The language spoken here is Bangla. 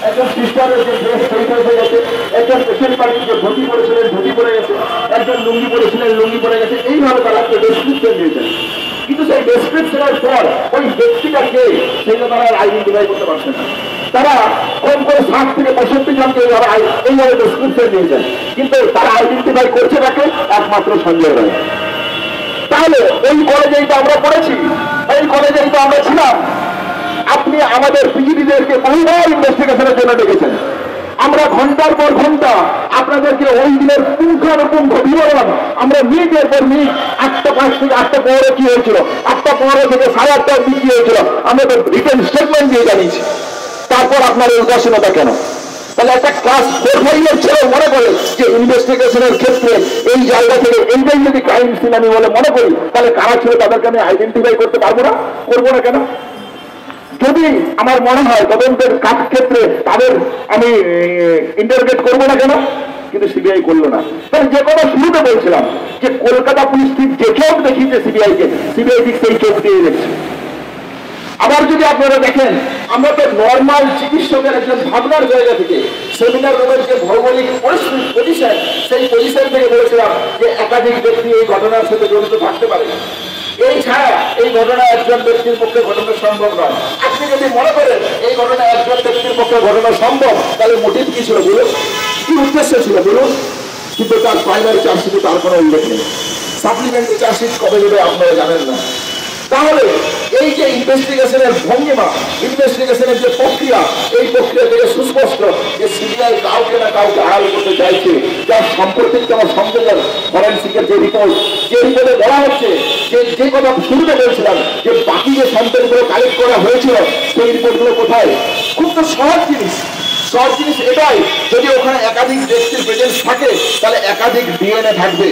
একজন সিস্টারের যে ড্রেস সেই হয়ে গেছে, একজন পেশেন্ট পার্টির যে ধুতি পরেছিলেন ধুতি পরে গেছে, একজন লুঙ্গি পরেছিলেন লুঙ্গি পরে গেছে, এইভাবে তারা একটা ডেসক্রিপশন দিয়েছেন। কিন্তু সেই ডেসক্রিপশনের পর ওই ব্যক্তিটা কে সেটা তারা আইডেন্টিফাই করতে পারছেন না। তারা কম করে 60 থেকে 65 জনকে এইভাবে ডেসক্রিপশন দিয়েছেন, কিন্তু তারা আইডেন্টিফাই করছে তাকে একমাত্র সঞ্জয় রায়। তাহলে এই কলেজেই তো আমরা পড়েছি, এই কলেজেই তো আমরা ছিলাম। আপনি আমাদের পিজিডিদেরকে বহুবার ইনভেস্টিগেশনের জন্য ডেকেছেন, আমরা ঘন্টার পর ঘন্টা আপনাদেরকে ওই দিনের পুঙ্খানুপুঙ্খ বিবরণ আমরা মিনিটের পর মিনিট 8টা 5 থেকে 8টা পরে কি হয়েছিল, 8টা 15 থেকে 8:30 অব্দি কি হয়েছিল আমরা তো রিটেন স্টেটমেন্ট দিয়ে জানিয়েছি। তারপর আপনার এই উদাসীনতা কেন? তাহলে একটা ক্লাস 4-5 ছেলে মনে করে যে ইনভেস্টিগেশনের ক্ষেত্রে এই জায়গা থেকে এইটাই যদি ক্রাইম সিন আমি বলে মনে করি, তাহলে কারা ছিল তাদেরকে আমি আইডেন্টিফাই করতে পারবো না, করবো না কেন? যদি আমার মনে হয় তদন্তের কাজ ক্ষেত্রে তাদের আমি ইন্টারোগেট করবো না কেন? কিন্তু সিবিআই করলো না। তাহলে যে কোনো শুরুতে বলছিলাম যে কলকাতা পুলিশ ঠিক যে চোখ দেখিয়েছে সিবিআইকে, সিবিআই ঠিক সেই চোখ দিয়ে দেখছে। আবার যদি আপনারা দেখেন, আমরা তো নর্মাল চিকিৎসকের একজন ভাবনার জায়গা থেকে সেমিনার রুমের যে ভৌগোলিক পজিশন, সেই পজিশন থেকে বলেছিলাম যে একাধিক ব্যক্তি এই ঘটনার সাথে জড়িত থাকতে পারে। এই ছাড়া এই ঘটনা একজন ব্যক্তির পক্ষে ঘটনা সম্ভব নয়। আপনি যদি মনে করেন এই ঘটনা একজন ব্যক্তির পক্ষে ঘটনা সম্ভব, তাহলে মোটিভ কি ছিল বলুন, কি উদ্দেশ্য ছিল বলুন? কিন্তু তার প্রাইমারি চার্জশিটে তার কোনো উল্লেখ নেই। সাপ্লিমেন্টারি চার্জশিট কবে দেবে আপনারা জানেন না। তাহলে এই যে ইনভেস্টিগেশনের ভঙ্গিমা, ইনভেস্টিগেশনের যে প্রক্রিয়া, এই প্রক্রিয়া থেকে সুস্পষ্ট যে সিবিআই কাউকে না কাউকে আড়াল করতে চাইছে। যার সাম্প্রতিক আমার সংযোজন ফরেন্সিকের যে রিপোর্টে বলা হচ্ছে যে কথা শুরুতে বলছিলাম যে বাকি যে স্যাম্পেলগুলো কালেক্ট করা হয়েছিল সেই রিপোর্টগুলো কোথায়? খুব তো সহজ জিনিস এটাই, যদি ওখানে একাধিক ব্যক্তির প্রেজেন্স থাকে তাহলে একাধিক ডিএনএ থাকবে।